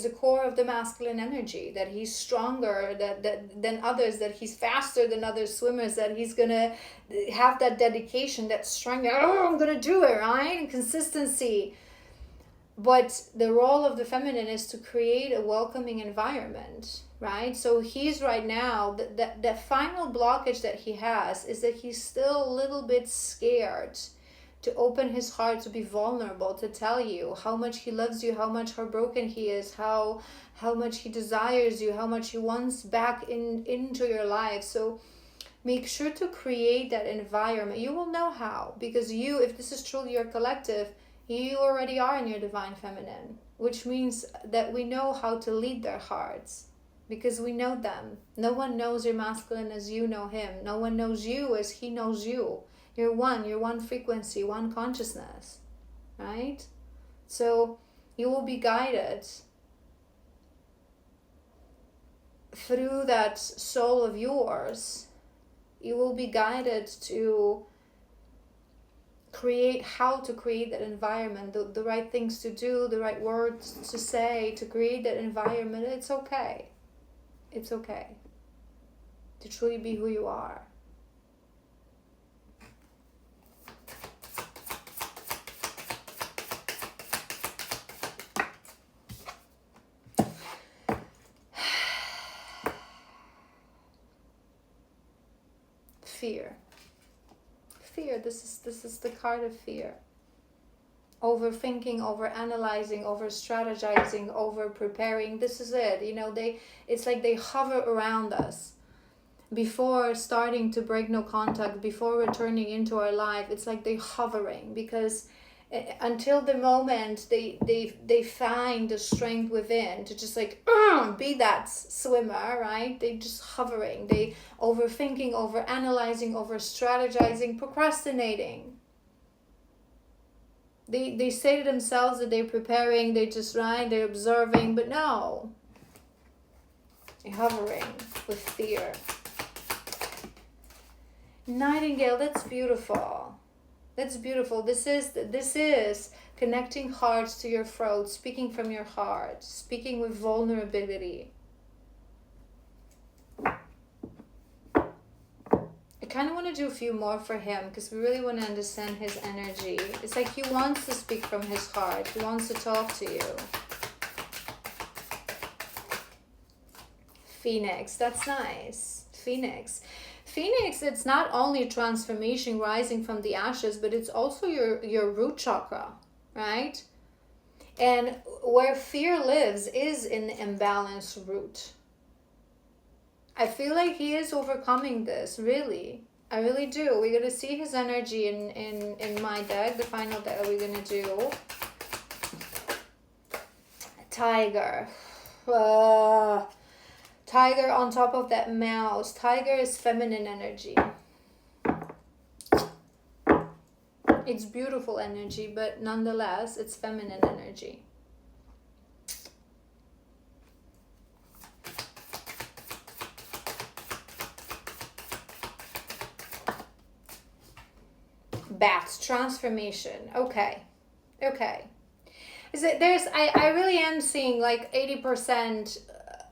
is the core of the masculine energy, that he's stronger than others, that he's faster than other swimmers, that he's gonna have that dedication, that strength. Oh, I'm gonna do it, right? And consistency. But the role of the feminine is to create a welcoming environment, right? So he's right now, the final blockage that he has is that he's still a little bit scared to open his heart, to be vulnerable, to tell you how much he loves you, how much heartbroken he is, how much he desires you, how much he wants back into your life. So make sure to create that environment. You will know how, because you, if this is truly your collective, you already are in your divine feminine, which means that we know how to lead their hearts because we know them. No one knows your masculine as you know him. No one knows you as he knows you. You're one frequency, one consciousness, right? So you will be guided through that soul of yours. You will be guided to how to create that environment, the right things to do, the right words to say, to create that environment. It's okay. It's okay to truly be who you are. Fear. This is the card of fear. Overthinking, over analyzing, over strategizing, over preparing. This is it. It's like they hover around us before starting to break no contact, before returning into our life. It's like they hovering, because until the moment they find the strength within to just like be that swimmer, right? They just hovering, they overthinking, over analyzing, over strategizing, procrastinating. They say to themselves that they're preparing, they just, right, they're observing, but no, they're hovering with fear. Nightingale, that's beautiful. That's beautiful. This is connecting hearts to your throat, speaking from your heart, speaking with vulnerability. I kind of want to do a few more for him because we really want to understand his energy. It's like he wants to speak from his heart. He wants to talk to you. Phoenix, that's nice. Phoenix, it's not only transformation, rising from the ashes, but it's also your root chakra, right? And where fear lives is in the imbalanced root. I feel like he is overcoming this, really. I really do. We're going to see his energy in my deck, the final deck that we're going to do. Tiger. Tiger on top of that mouse. Tiger is feminine energy. It's beautiful energy, but nonetheless, it's feminine energy. Bats, transformation. Okay. Is it I really am seeing like 80%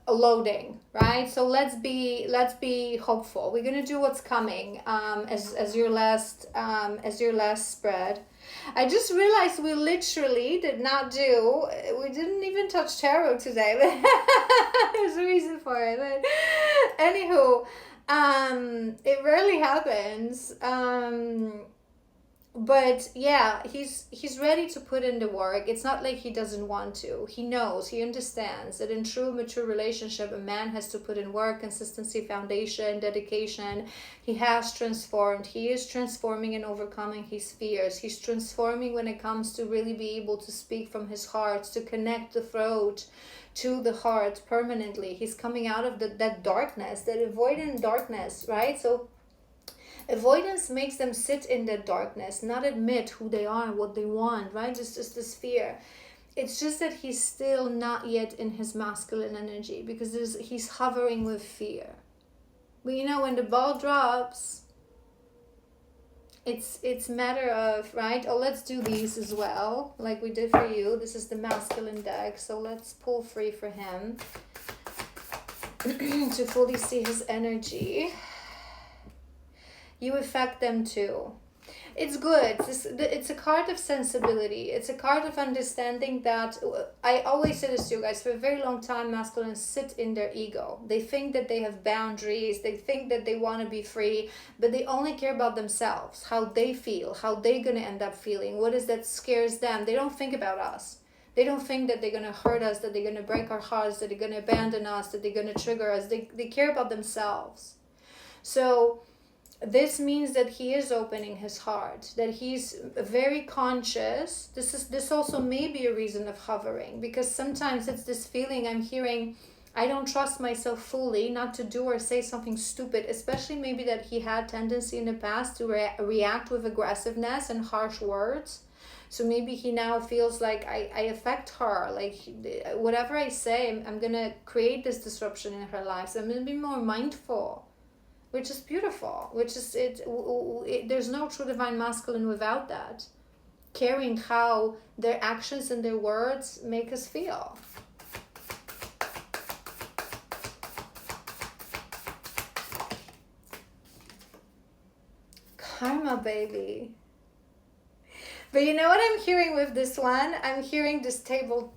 loading, right? So let's be hopeful. We're gonna do what's coming as your last spread. I just realized we literally we didn't even touch tarot today, but there's a reason for it. But anywho, it rarely happens. But yeah, he's ready to put in the work. It's not like he doesn't want to. He knows, he understands that in true mature relationship, a man has to put in work, consistency, foundation, dedication. He has transformed. He is transforming and overcoming his fears. He's transforming when it comes to really be able to speak from his heart, to connect the throat to the heart permanently. He's coming out of that darkness, that avoidant darkness, right? So avoidance makes them sit in that darkness, not admit who they are and what they want, right? It's just this fear. It's just that he's still not yet in his masculine energy because he's hovering with fear. But when the ball drops, It's matter of, right? Oh, let's do these as well, like we did for you. This is the masculine deck, so let's pull free for him to fully see his energy. You affect them too. It's good. It's a card of sensibility. It's a card of understanding that, I always say this to you guys, for a very long time, masculines sit in their ego. They think that they have boundaries. They think that they want to be free, but they only care about themselves, how they feel, how they're going to end up feeling, what is that scares them. They don't think about us. They don't think that they're going to hurt us, that they're going to break our hearts, that they're going to abandon us, that they're going to trigger us. They care about themselves. So this means that he is opening his heart, that he's very conscious. This also may be a reason of hovering, because sometimes it's this feeling I'm hearing, I don't trust myself fully not to do or say something stupid, especially maybe that he had tendency in the past to react with aggressiveness and harsh words. So maybe he now feels like I affect her, like whatever I say, I'm going to create this disruption in her life. So I'm going to be more mindful. Which is beautiful, which is there's no true divine masculine without that. Caring how their actions and their words make us feel. Karma, baby. But you know what I'm hearing with this one? I'm hearing this tables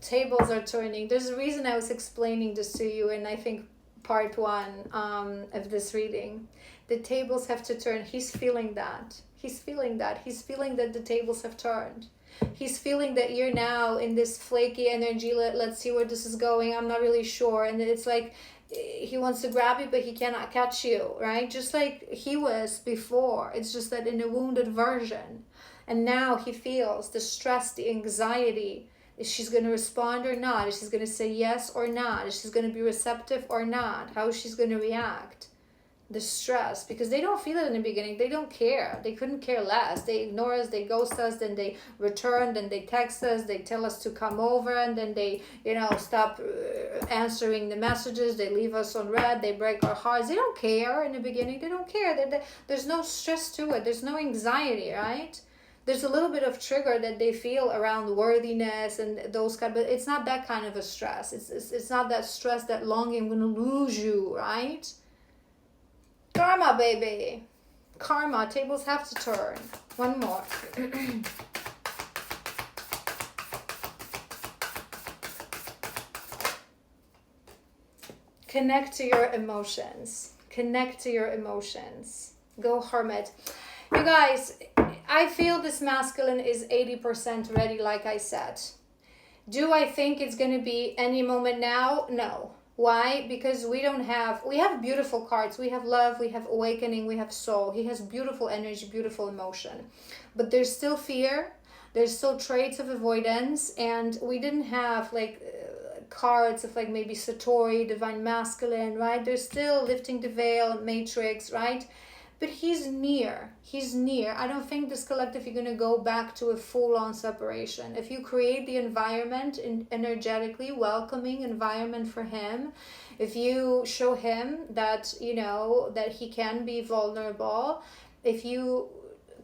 are turning. There's a reason I was explaining this to you, and I think part 1 of this reading. The tables have to turn. He's feeling that. He's feeling that. He's feeling that the tables have turned. He's feeling that you're now in this flaky energy. Let's see where this is going. I'm not really sure. And it's like he wants to grab you, but he cannot catch you, right? Just like he was before. It's just that in a wounded version. And now he feels the stress, the anxiety. Is she going to respond or not? Is she going to say yes or not? Is she going to be receptive or not? How is she going to react? The stress, because they don't feel it in the beginning. They don't care. They couldn't care less. They ignore us, they ghost us, then they return, then they text us, they tell us to come over, and then they, stop answering the messages. They leave us on red. They break our hearts. They don't care in the beginning. They don't care. There's no stress to it. There's no anxiety, right? There's a little bit of trigger that they feel around worthiness and those kind, but it's not that kind of a stress. It's not that stress, that longing, I'm going to lose you, right? Karma, baby. Karma. Tables have to turn. One more. Connect to your emotions. Connect to your emotions. Go hermit. You guys, I feel this masculine is 80% ready, like I said. Do I think it's going to be any moment now? No. Why? Because we have beautiful cards. We have love, we have awakening, we have soul. He has beautiful energy, beautiful emotion. But there's still fear. There's still traits of avoidance. And we didn't have cards of maybe Satori, divine masculine, right? There's still lifting the veil, matrix, right? But he's near. He's near. I don't think this collective, you're going to go back to a full-on separation. If you create the environment, energetically welcoming environment for him, if you show him that, that he can be vulnerable, if you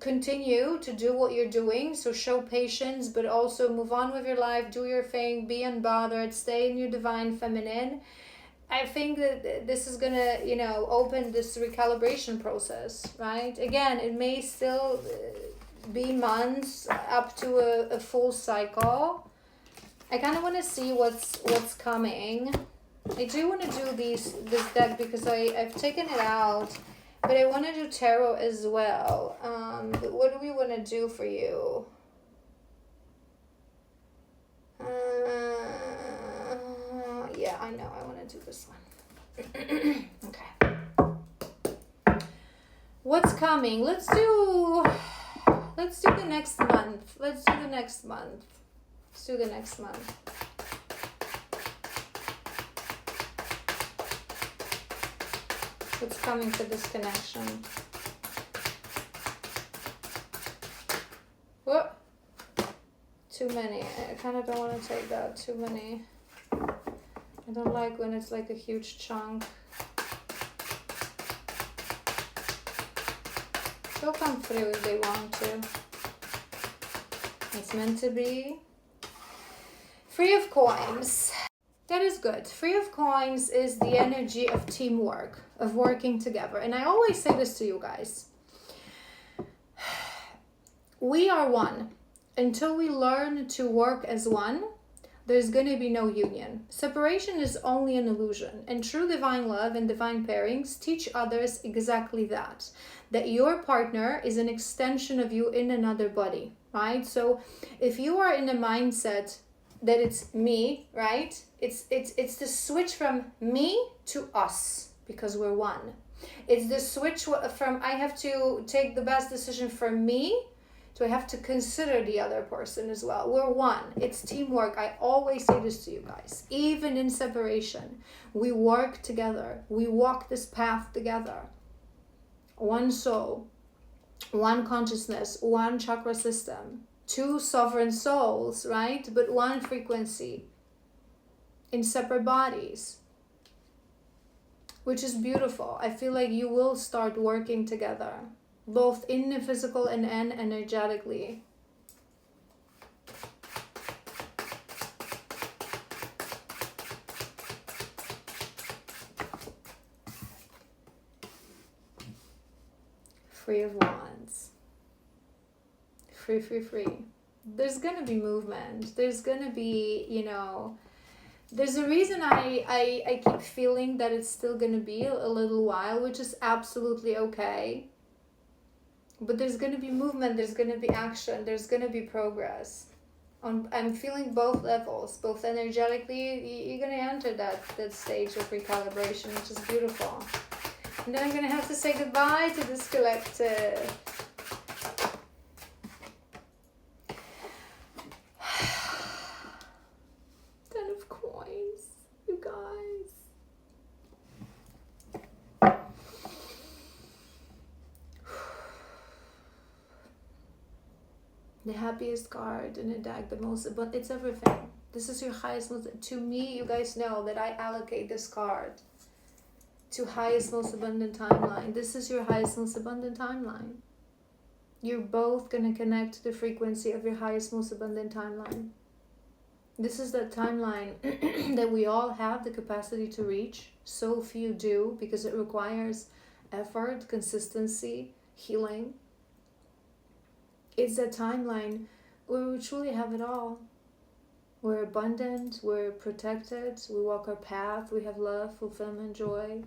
continue to do what you're doing, so show patience, but also move on with your life, do your thing, be unbothered, stay in your divine feminine, I think that this is going to, open this recalibration process, right? Again, it may still be months up to a full cycle. I kind of want to see what's coming. I do want to do this deck because I've taken it out, but I want to do tarot as well. But what do we want to do for you? Yeah, I know. I want to do this one. Okay. What's coming? Let's do the next month. Let's do the next month. What's coming for this connection? Whoop. Too many. I kind of don't want to take that. Too many. I don't like when it's like a huge chunk. They'll come through if they want to. It's meant to be. Free of coins. That is good. Free of coins is the energy of teamwork, of working together. And I always say this to you guys. We are one. Until we learn to work as one, there's going to be no union. Separation is only an illusion. And true divine love and divine pairings teach others exactly that. That your partner is an extension of you in another body, right? So if you are in a mindset that it's me, right? It's the switch from me to us, because we're one. It's the switch from I have to take the best decision for me, so I have to consider the other person as well. We're one. It's teamwork. I always say this to you guys. Even in separation, we work together. We walk this path together. One soul, one consciousness, one chakra system, two sovereign souls, right? But one frequency in separate bodies, which is beautiful. I feel like you will start working together, both in the physical and energetically. Free of Wands. Free. There's gonna be movement. There's gonna be, there's a reason I keep feeling that it's still gonna be a little while, which is absolutely okay. But there's going to be movement, there's going to be action, there's going to be progress. I'm feeling both levels, both energetically. You're going to enter that stage of recalibration, which is beautiful. And then I'm going to have to say goodbye to this collective. Ten of Coins, you guys. The happiest card in a deck, the most, but it's everything. This is your highest, most, to me, you guys know that I allocate this card to highest, most abundant timeline. This is your highest, most abundant timeline. You're both going to connect to the frequency of your highest, most abundant timeline. This is that timeline that we all have the capacity to reach. So few do, because it requires effort, consistency, healing. It's a timeline where we truly have it all. We're abundant, we're protected, we walk our path, we have love, fulfillment, joy.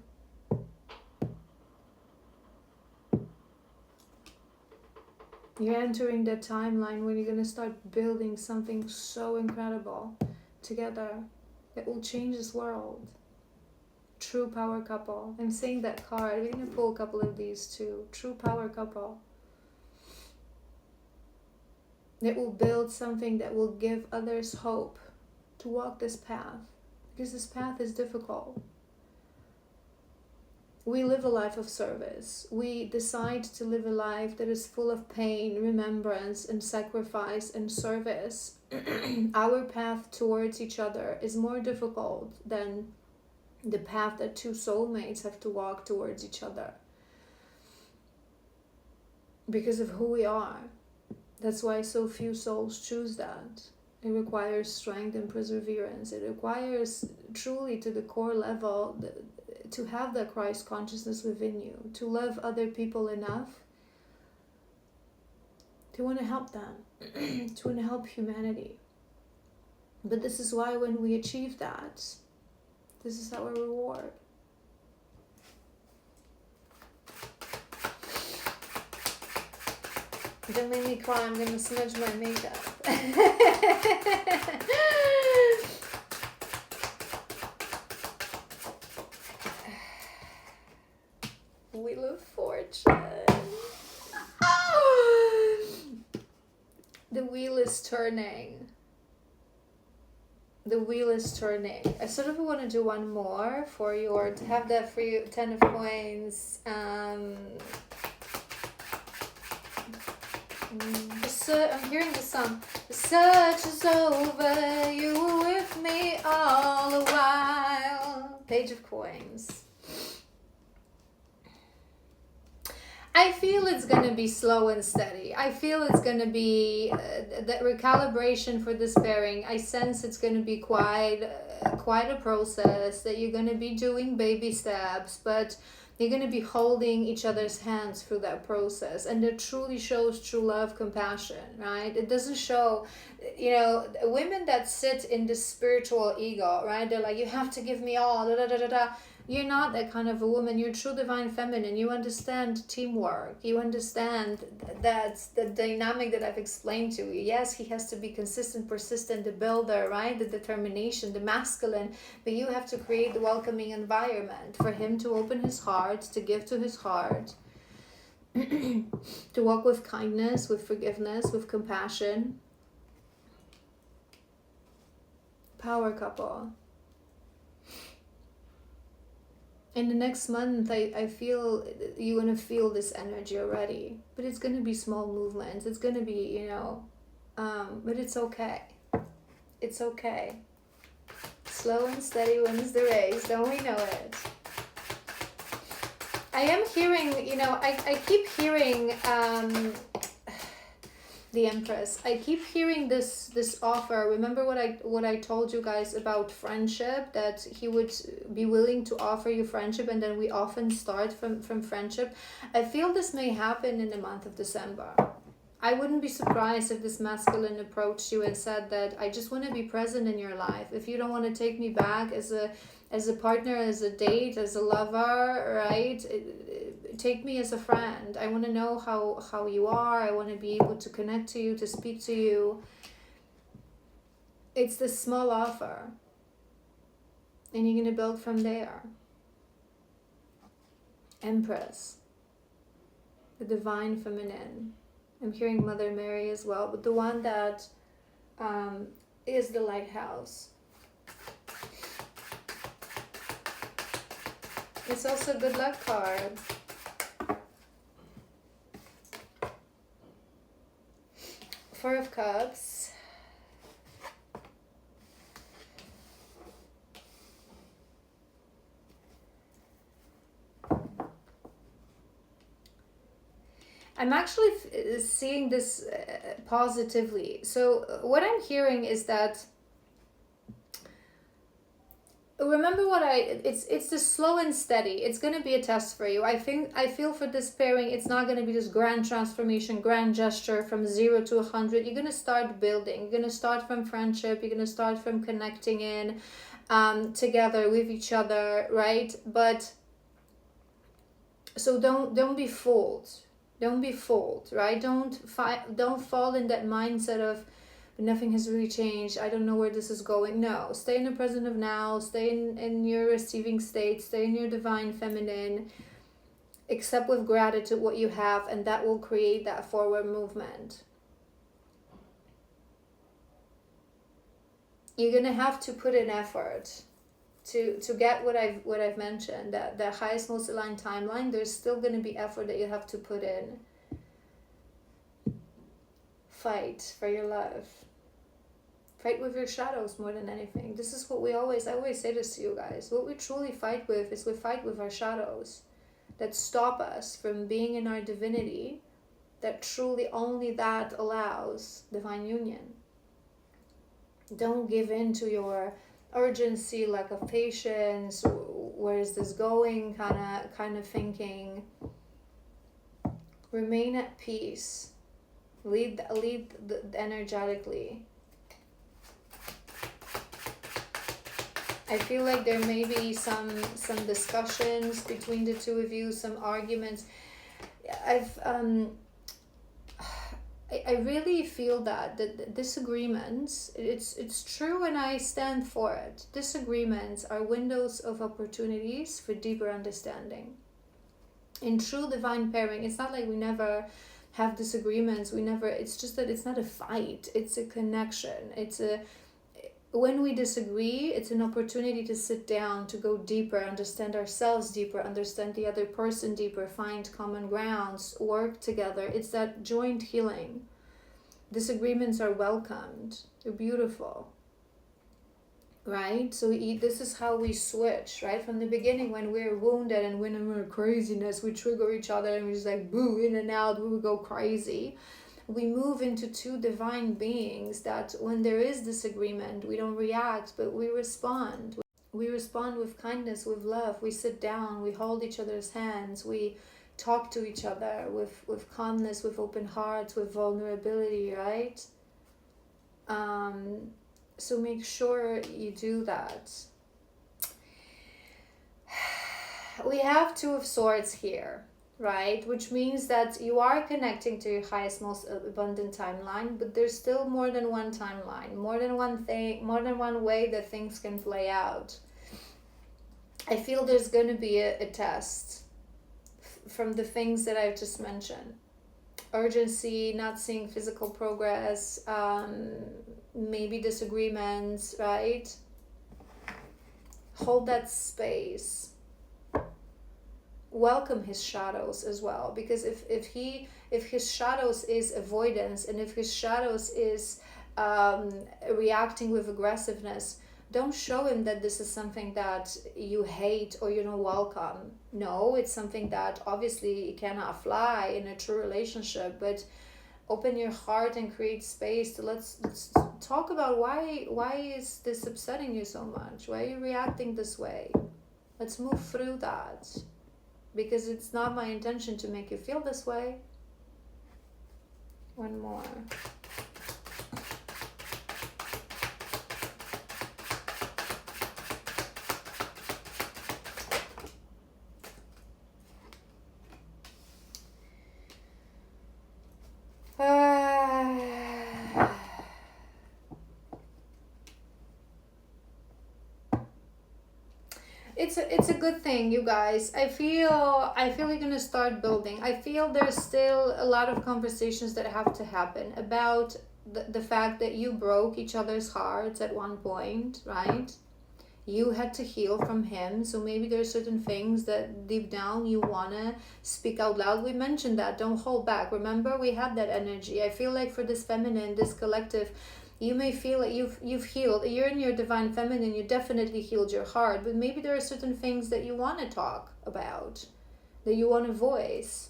You're entering that timeline when you're going to start building something so incredible together that will change this world. True power couple. I'm saying that card. We're going to pull a couple of these too. True power couple. That will build something that will give others hope to walk this path, because this path is difficult. We live a life of service. We decide to live a life that is full of pain, remembrance, and sacrifice and service. Our path towards each other is more difficult than the path that two soulmates have to walk towards each other, because of who we are. That's why so few souls choose that. It requires strength and perseverance. It requires truly to the core level to have that Christ consciousness within you, to love other people enough to want to help them, to want to help humanity. But this is why when we achieve that, this is our reward. Don't make me cry, I'm gonna smudge my makeup. Wheel of Fortune. The wheel is turning. The wheel is turning. I sort of want to do one more for your, to have that for you, 10 of Coins. I'm hearing the song. The search is over, you were with me all the while. Page of Coins. I feel it's going to be slow and steady. I feel it's going to be the recalibration for this pairing. I sense it's going to be quite a process, that you're going to be doing baby steps, but you're going to be holding each other's hands through that process. And it truly shows true love, compassion, right? It doesn't show, women that sit in the spiritual ego, right? They're like, you have to give me all, da da da da da. You're not that kind of a woman. You're true divine feminine. You understand teamwork. You understand that's the dynamic that I've explained to you. Yes, he has to be consistent, persistent, the builder, right? The determination, the masculine. But you have to create the welcoming environment for him to open his heart, to give to his heart, to walk with kindness, with forgiveness, with compassion. Power couple. In the next month, I feel you're going to feel this energy already. But it's going to be small movements. It's going to be, but it's okay. It's okay. Slow and steady wins the race. Don't we know it? I am hearing, I keep hearing the Empress. I keep hearing this offer. Remember what I told you guys about friendship, that he would be willing to offer you friendship, and then we often start from friendship. I feel this may happen in the month of December. I wouldn't be surprised if this masculine approached you and said that I just want to be present in your life. If you don't want to take me back as a partner, as a date, as a lover, right? Take me as a friend. I want to know how you are. I want to be able to connect to you, to speak to you. It's this small offer. And you're going to build from there. Empress. The divine feminine. I'm hearing Mother Mary as well, but the one that is the lighthouse. It's also a good luck card. Four of Cups. I'm actually seeing this positively. So what I'm hearing is that, remember it's this slow and steady. It's going to be a test for you. I feel for this pairing, it's not going to be this grand transformation, grand gesture from 0 to 100. You're going to start building. You're going to start from friendship. You're going to start from connecting in together with each other, right? But so don't be fooled. Don't be fooled, right? Don't fall in that mindset of nothing has really changed. I don't know where this is going. No, stay in the present of now. Stay in your receiving state. Stay in your divine feminine. Accept with gratitude what you have, and that will create that forward movement. You're gonna have to put in effort to get what I've mentioned, that the highest, most aligned timeline. There's still going to be effort that you have to put in. Fight for your love. Fight with your shadows more than anything. This is what I always say this to you guys. What we truly fight with is we fight with our shadows that stop us from being in our divinity, that truly only that allows divine union. Don't give in to your urgency, lack of patience, where is this going kind of thinking. Remain at peace. Lead energetically. I feel like there may be some discussions between the two of you, some arguments. I really feel that the disagreements, it's true, and I stand for it. Disagreements are windows of opportunities for deeper understanding. In true divine pairing, it's not like we never have disagreements. It's just that it's not a fight. It's a connection. When we disagree, it's an opportunity to sit down, to go deeper, understand ourselves deeper, understand the other person deeper, find common grounds, work together. It's that joint healing. Disagreements are welcomed. They're beautiful. right? So this is how we switch, right? From the beginning, when we're wounded and when we're craziness, we trigger each other and we just like boo in and out, we would go crazy. We move into two divine beings that when there is disagreement, we don't react, but we respond. We respond with kindness, with love. We sit down, we hold each other's hands, we talk to each other with calmness, with open hearts, with vulnerability, right? So make sure you do that. We have Two of Swords here, right? Which means that you are connecting to your highest, most abundant timeline, but there's still more than one timeline, more than one thing, more than one way that things can play out. I feel there's going to be a test from the things that I've just mentioned. Urgency, not seeing physical progress, maybe disagreements, right? Hold that space. Welcome his shadows as well, because if his shadows is avoidance, and if his shadows is reacting with aggressiveness, don't show him that this is something that you hate or you don't welcome. No, it's something that obviously cannot fly in a true relationship, but open your heart and create space to let's talk about why is this upsetting you so much? Why are you reacting this way? Let's move through that, because it's not my intention to make you feel this way. One more. It's a good thing, you guys. I feel you're gonna start building. I feel there's still a lot of conversations that have to happen about the fact that you broke each other's hearts at one point, right? You had to heal from him, so maybe there's certain things that deep down you wanna speak out loud. We mentioned that, don't hold back. Remember, we had that energy. I feel like for this feminine, this collective, you may feel that you've healed. You're in your divine feminine, you definitely healed your heart, but maybe there are certain things that you want to talk about, that you want to voice.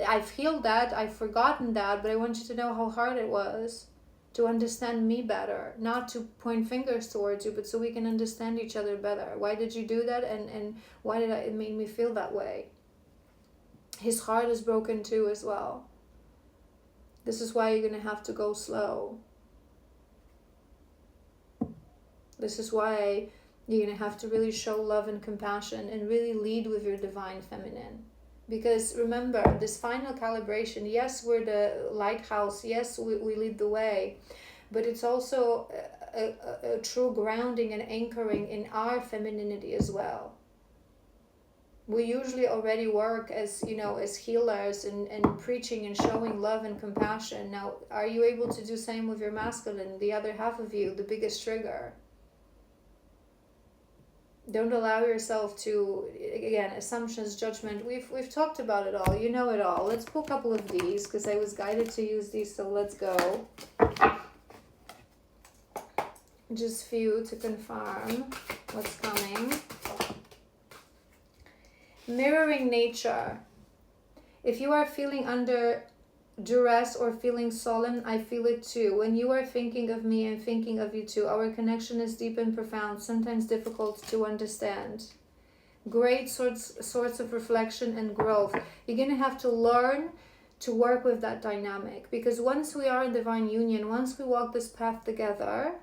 I've healed that, I've forgotten that, but I want you to know how hard it was to understand me better, not to point fingers towards you, but so we can understand each other better. Why did you do that, and why did it make me feel that way? His heart is broken too as well. This is why you're going to have to go slow. This is why you're going to have to really show love and compassion and really lead with your divine feminine. Because remember, this final calibration, yes, we're the lighthouse, yes, we lead the way, but it's also a true grounding and anchoring in our femininity as well. We usually already work as, as healers and preaching and showing love and compassion. Now, are you able to do same with your masculine, the other half of you, the biggest trigger? Don't allow yourself to, again, assumptions, judgment. We've talked about it all. You know it all. Let's pull a couple of these because I was guided to use these, so let's go. Just few to confirm what's coming. Mirroring nature. If you are feeling under duress or feeling solemn, I feel it too. When you are thinking of me, I'm thinking of you too. Our connection is deep and profound, sometimes difficult to understand. Great sorts of reflection and growth. You're going to have to learn to work with that dynamic, because once we are in divine union, once we walk this path together,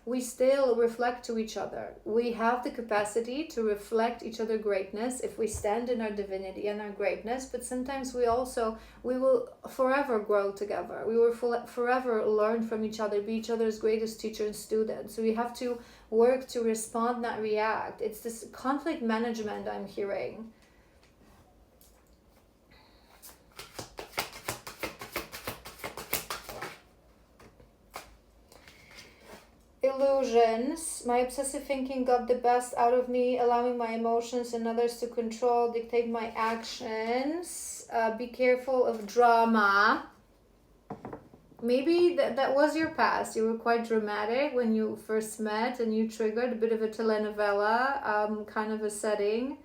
we still reflect to each other. We have the capacity to reflect each other's greatness if we stand in our divinity and our greatness, but sometimes we will forever grow together. We will forever learn from each other, be each other's greatest teacher and student. So we have to work to respond, not react. It's this conflict management I'm hearing. Illusions. My obsessive thinking got the best out of me, allowing my emotions and others to control, dictate my actions. Be careful of drama. Maybe that was your past. You were quite dramatic when you first met, and you triggered a bit of a telenovela kind of a setting.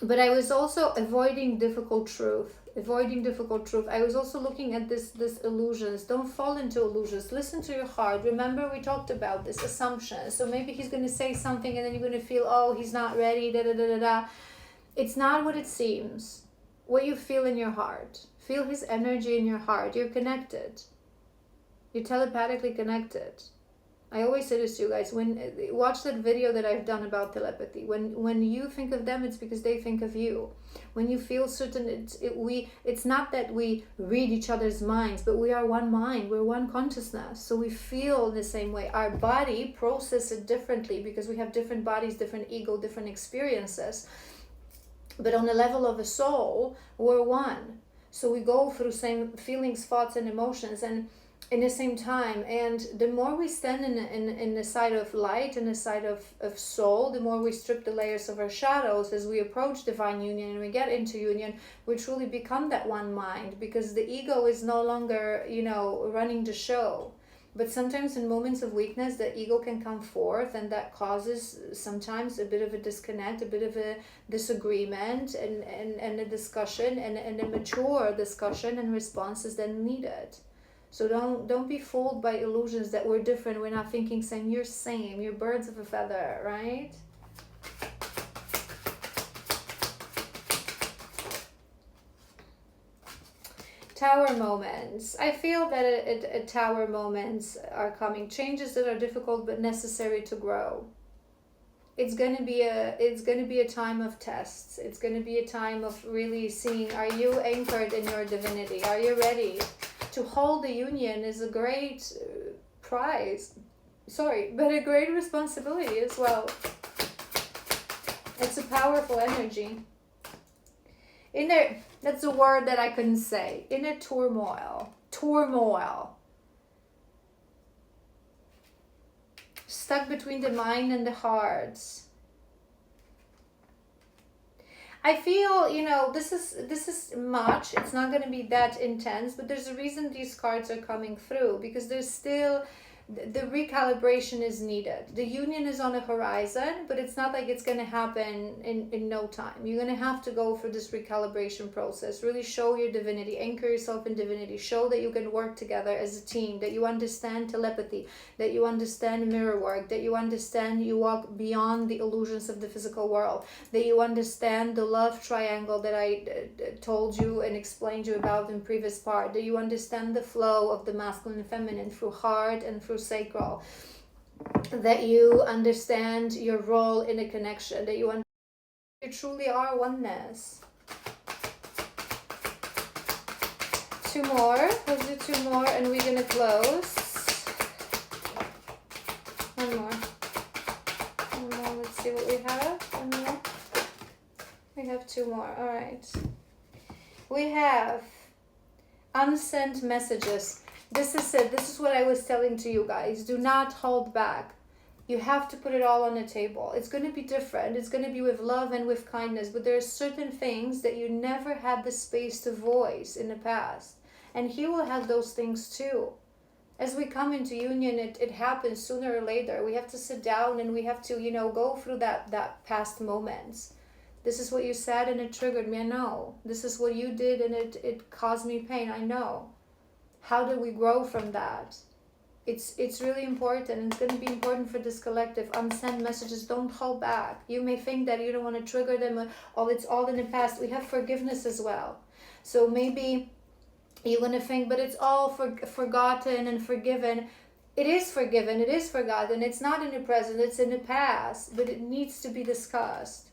But I was also avoiding difficult truth. I was also looking at this illusions. Don't fall into illusions. Listen to your heart. Remember, we talked about this assumption. So maybe he's going to say something, and then you're going to feel, oh, he's not ready, da da da da da. It's not what it seems. What you feel in your heart. Feel his energy in your heart. You're connected. You're telepathically connected. I always say this to you guys, watch that video that I've done about telepathy. When you think of them, it's because they think of you. When you feel certain, it's not that we read each other's minds, but we are one mind, we're one consciousness. So we feel the same way. Our body processes it differently because we have different bodies, different ego, different experiences. But on the level of a soul, we're one. So we go through same feelings, thoughts, and emotions, and in the same time. And the more we stand in the side of light and the side of soul, the more we strip the layers of our shadows as we approach divine union and we get into union, we truly become that one mind, because the ego is no longer, running the show. But sometimes in moments of weakness, the ego can come forth, and that causes sometimes a bit of a disconnect, a bit of a disagreement, and a discussion, and a mature discussion and response is then needed. So don't be fooled by illusions that we're different, we're not thinking same. You're same, you're birds of a feather, right? Tower moments. I feel that a tower moments are coming. Changes that are difficult but necessary to grow. It's going to be a time of tests. It's going to be a time of really seeing, are you anchored in your divinity? Are you ready? To hold the union is a great prize. But a great responsibility as well. It's a powerful energy. That's a word that I couldn't say. Inner turmoil. Stuck between the mind and the heart. I feel, this is much. It's not going to be that intense, but there's a reason these cards are coming through, because there's still, the recalibration is needed. The union is on the horizon, but it's not like it's going to happen in no time. You're going to have to go through this recalibration process. Really show your divinity, anchor yourself in divinity, show that you can work together as a team, that you understand telepathy, that you understand mirror work, that you understand you walk beyond the illusions of the physical world, that you understand the love triangle that I told you and explained you about in previous part, that you understand the flow of the masculine and feminine through heart and through sacral, that you understand your role in a connection, that you truly are oneness. Two more. Let's do two more and we're gonna close. One more. Let's see what we have. One more. We have two more. All right. We have unsent messages. This is it. This is what I was telling to you guys. Do not hold back. You have to put it all on the table. It's going to be different. It's going to be with love and with kindness. But there are certain things that you never had the space to voice in the past. And he will have those things too. As we come into union, it happens sooner or later. We have to sit down and we have to, go through that past moments. This is what you said and it triggered me. I know. This is what you did and it caused me pain. I know. How do we grow from that? It's really important. It's going to be important for this collective. Unsent messages, don't hold back. You may think that you don't want to trigger them, or it's all in the past. We have forgiveness as well. So maybe you're going to think, but it's all forgotten and forgiven. It is forgiven, it is forgotten. It's not in the present, it's in the past. But it needs to be discussed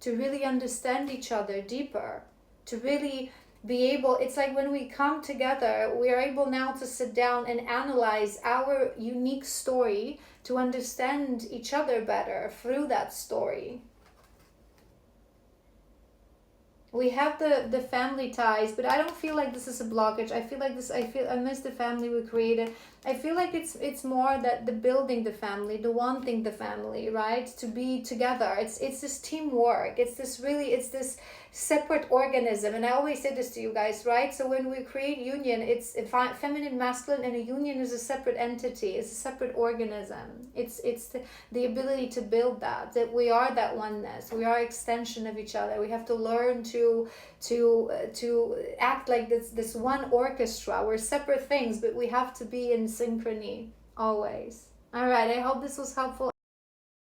to really understand each other deeper, to really be able, it's like when we come together, we are able now to sit down and analyze our unique story to understand each other better through that story. We have the family ties, but I don't feel like this is a blockage. I feel like this, I miss the family we created. I feel like it's more that the building the family, the wanting the family, right, to be together. It's this teamwork. It's this separate organism. And I always say this to you guys, right? So when we create union, it's feminine, masculine, and a union is a separate entity. It's a separate organism. It's the ability to build that we are that oneness. We are extension of each other. We have to learn to act like this one orchestra. We're separate things, but we have to be in synchrony always. All right, I hope this was helpful.